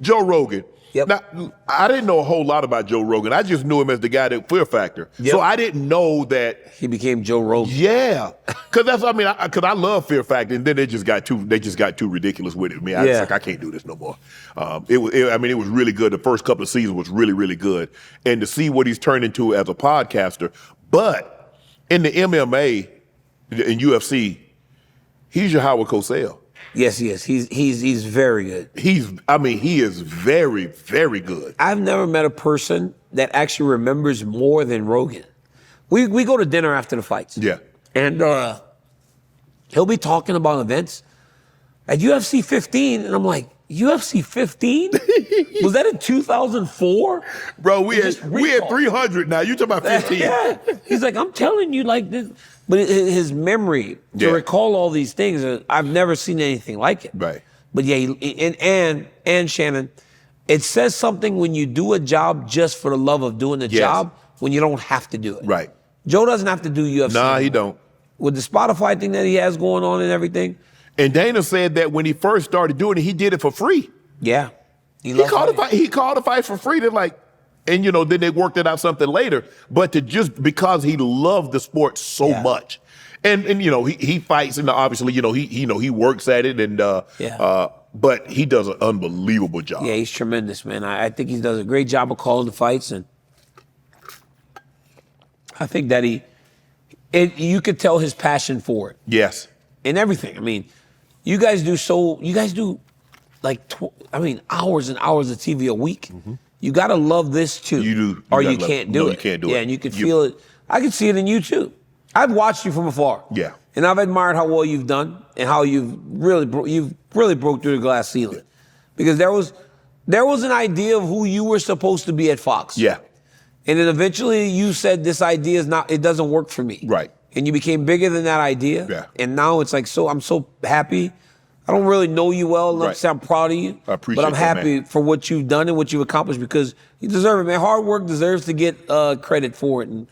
Joe Rogan. Yep. Now, I didn't know a whole lot about Joe Rogan. I just knew him as the guy that Fear Factor. Yep. So I didn't know that he became Joe Rogan. Yeah, because I love Fear Factor, and then they just got too ridiculous with it. I was like, I can't do this no more. It was really good. The first couple of seasons was really, really good, and to see what he's turned into as a podcaster. But in the MMA, in UFC, he's your Howard Cosell. Yes, he is. He's very good. He is very, very good. I've never met a person that actually remembers more than Rogan. We go to dinner after the fights. Yeah. And he'll be talking about events at UFC 15, and I'm like, UFC 15? Was that in 2004? Bro, we had 300 now. You talking about 15? Yeah. He's like, I'm telling you, like this. But his memory to recall all these things, I've never seen anything like it. Right. But yeah, and Shannon, it says something when you do a job just for the love of doing the job, when you don't have to do it. Right. Joe doesn't have to do UFC. Nah, he don't. With the Spotify thing that he has going on and everything. And Dana said that when he first started doing it, he did it for free. Yeah. He called the fight for free. They're like, and then they worked it out something later. But just because he loved the sport so much. And he fights, and obviously, he works at it, and but he does an unbelievable job. Yeah, he's tremendous, man. I think he does a great job of calling the fights, and I think that you could tell his passion for it. Yes. And everything. I mean, you guys do like hours and hours of TV a week. Mm-hmm. You got to love this too. You do. Or you can't do it. You can't do it. Yeah, and you can feel it. I can see it in you too. I've watched you from afar. Yeah. And I've admired how well you've done and how you've really broke through the glass ceiling. Because there was an idea of who you were supposed to be at Fox. Yeah. And then eventually you said, this idea it doesn't work for me. Right. And you became bigger than that idea. Yeah. And now it's like, I'm so happy. I don't really know you well enough to say I'm proud of you. I appreciate but I'm happy for what you've done and what you've accomplished, because you deserve it, man. Hard work deserves to get credit for it. And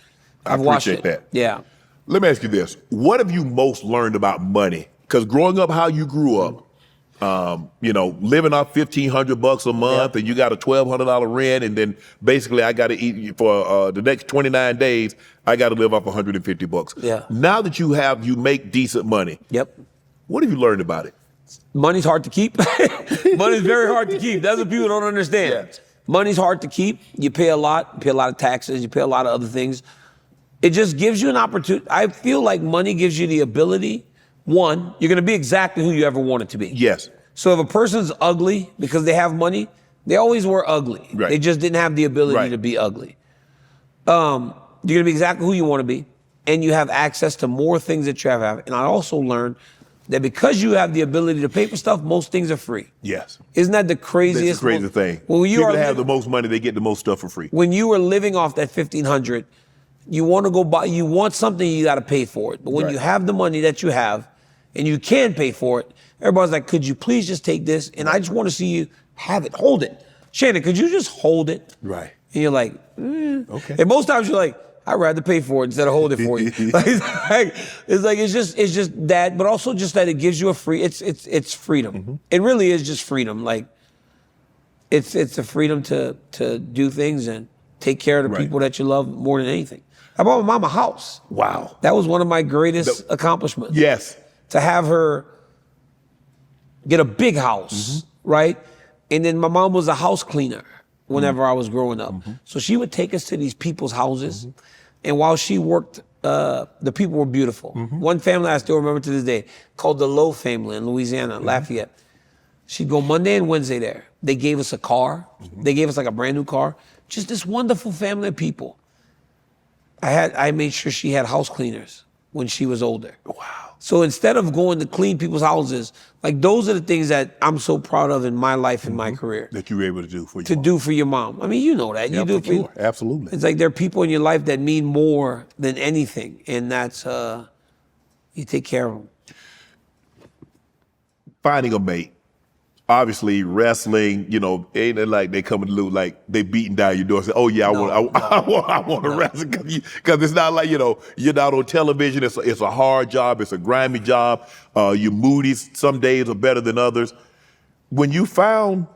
I've watched it. I appreciate that. Yeah. Let me ask you this. What have you most learned about money? Because growing up how you grew up, living off $1,500 a month, and you got a $1,200 rent, and then basically I got to eat for the next 29 days. I got to live off $150. Yeah. Now that you make decent money. Yep. What have you learned about it? Money's hard to keep. Money's very hard to keep. That's what people don't understand. Yeah. Money's hard to keep. You pay a lot. You pay a lot of taxes. You pay a lot of other things. It just gives you an opportunity. I feel like money gives you the ability. One, you're going to be exactly who you ever wanted to be. Yes. So if a person's ugly because they have money, they always were ugly. Right. They just didn't have the ability to be ugly. You're going to be exactly who you want to be, and you have access to more things that you have. And I also learned that because you have the ability to pay for stuff, most things are free. Yes. Isn't that the craziest? That's the crazy thing. Well, people that have the most money, they get the most stuff for free. When you were living off that $1,500, you want to go buy, you want something, you got to pay for it. But when you have the money that you have and you can pay for it, everybody's like, could you please just take this? And I just want to see you have it. Hold it. Shannon, could you just hold it? Right. And you're like, okay. And most times you're like, I'd rather pay for it instead of hold it for you. It's just that, but also just that it gives you it's freedom. Mm-hmm. It really is just freedom. Like it's a freedom to do things and take care of the people that you love more than anything. I bought my mom a house. Wow. That was one of my greatest accomplishments. Yes. To have her get a big house, right? And then my mom was a house cleaner whenever I was growing up. So she would take us to these people's houses. And while she worked, the people were beautiful. One family I still remember to this day, called the Lowe family in Louisiana, Lafayette. She'd go Monday and Wednesday there. They gave us a car. They gave us like a brand new car. Just this wonderful family of people. I made sure she had house cleaners when she was older. Wow. So instead of going to clean people's houses, like those are the things that I'm so proud of in my life and my career. That you were able to do for your mom. Do for your mom. I mean, you know that. Yeah, you do it for sure. Absolutely. It's like there are people in your life that mean more than anything. And that's, you take care of them. Finding a mate. Obviously, wrestling, ain't it like they come and loot, like they beating down your door and say, oh yeah, I want to wrestle. Because it's not like, you're not on television. It's a hard job. It's a grimy job. You're moody. Some days are better than others. When you found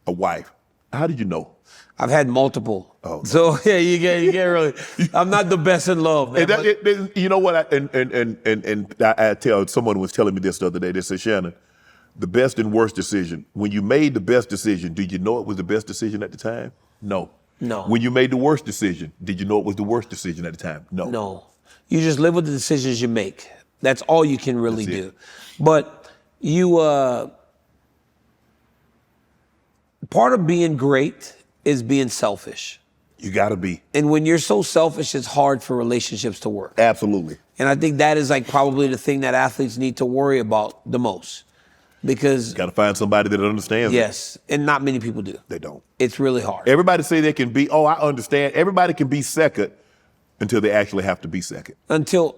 a wife. How did you know? I've had multiple. Oh, no. So yeah, you can't really. I'm not the best in love, man. You know what? I tell someone was telling me this the other day. They said, Shannon, the best and worst decision. When you made the best decision, did you know it was the best decision at the time? No. No. When you made the worst decision, did you know it was the worst decision at the time? No. No. You just live with the decisions you make. That's all you can really do. But you, part of being great is being selfish. You gotta be. And when you're so selfish, it's hard for relationships to work. Absolutely. And I think that is like probably the thing that athletes need to worry about the most. Because you gotta find somebody that understands. Yes, and not many people do. They don't. It's really hard. Everybody say they can be, I understand. Everybody can be second until they actually have to be second. Until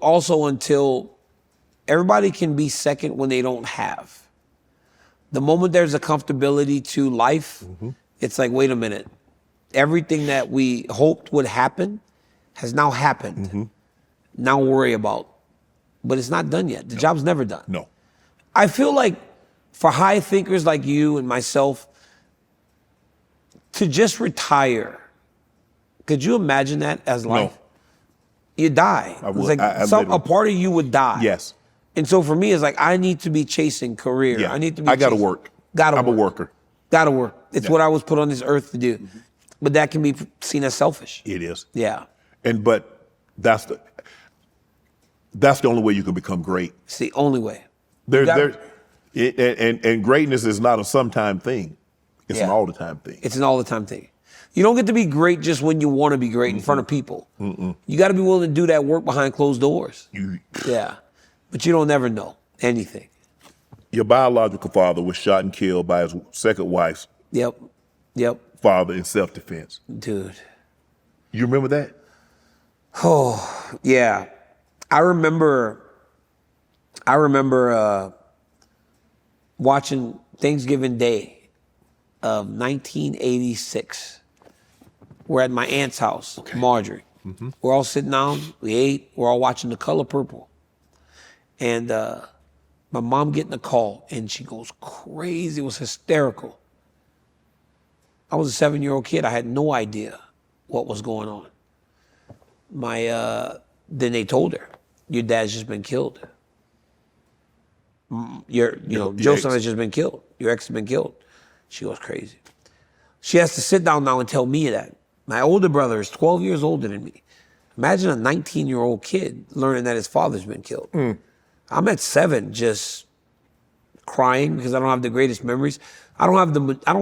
everybody can be second when they don't have. The moment there's a comfortability to life, it's like, wait a minute. Everything that we hoped would happen has now happened. Now worry about. But it's not done yet. The job's never done. No. I feel like for high thinkers like you and myself, to just retire, could you imagine that as life? No. You die. I would. It's like a part of you would die. Yes. And so for me, it's like, I need to be chasing career. Yeah. I need to be I gotta work. I'm a worker. Gotta work. It's what I was put on this earth to do. But that can be seen as selfish. It is. Yeah. But that's the only way you can become great. It's the only way. And greatness is not a sometime thing. It's an all the time thing. It's an all the time thing. You don't get to be great just when you want to be great in front of people. You got to be willing to do that work behind closed doors. Yeah. But you don't ever know anything. Your biological father was shot and killed by his second wife's father in self-defense. Dude. You remember that? Oh, yeah. I remember watching Thanksgiving Day of 1986. We're at my aunt's house, Marjorie. We're all sitting down, we ate, we're all watching The Color Purple. And my mom getting a call, and she goes crazy. It was hysterical. I was a 7-year-old kid. I had no idea what was going on. Then they told her, your dad's just been killed. Joe son has just been killed. Your ex has been killed. She goes crazy. She has to sit down now and tell me that. My older brother is 12 years older than me. Imagine a 19-year-old kid learning that his father's been killed. I'm at 7 just crying because I don't have the greatest memories. I don't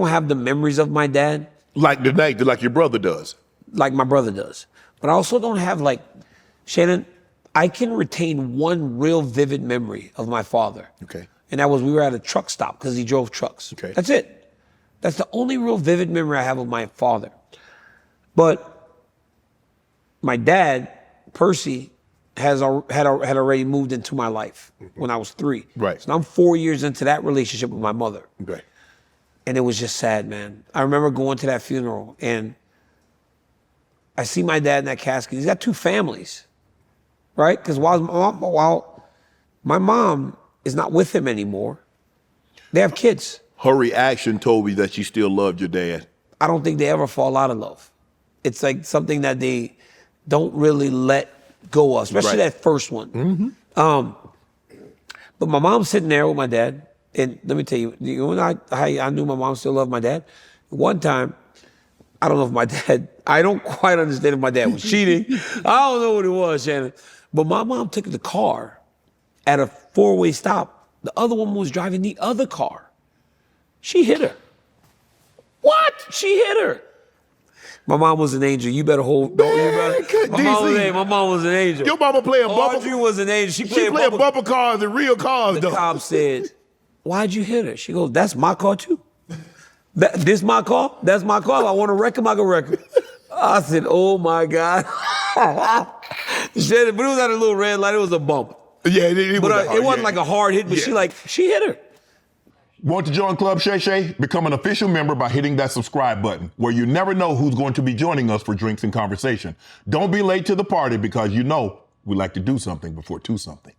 have the memories of my dad. Like your brother does. Like my brother does. But I also don't have Shannon, I can retain one real vivid memory of my father. Okay. And that was we were at a truck stop because he drove trucks. Okay. That's it. That's the only real vivid memory I have of my father. But my dad, Percy, had already moved into my life when I was 3. Right. So I'm 4 years into that relationship with my mother. Okay. And it was just sad, man. I remember going to that funeral and I see my dad in that casket. He's got 2 families, right? Because while my mom is not with him anymore, they have kids. Her reaction told me that she still loved your dad. I don't think they ever fall out of love. It's like something that they don't really let go of, especially that first one. But my mom's sitting there with my dad, and let me tell you, I knew my mom still loved my dad. One time, I don't know if my dad, I don't quite understand if my dad was cheating. I don't know what it was, Shannon. But my mom took the car at a 4-way stop. The other woman was driving the other car. She hit her. What? She hit her. My mom was an angel. You better hold. My mom was an angel. Your mama playing bumper. Audrey was an angel. She playing bumper cars and real cars. The cop said, "Why'd you hit her?" She goes, "That's my car too. This my car. That's my car. I want to wreck him. I can wreck him." I said, "Oh my God." But it was at a little red light. It was a bump. Yeah, it wasn't like a hard hit. But she hit her. Want to join Club Shay Shay? Become an official member by hitting that subscribe button, where you never know who's going to be joining us for drinks and conversation. Don't be late to the party because we like to do something before 2 something.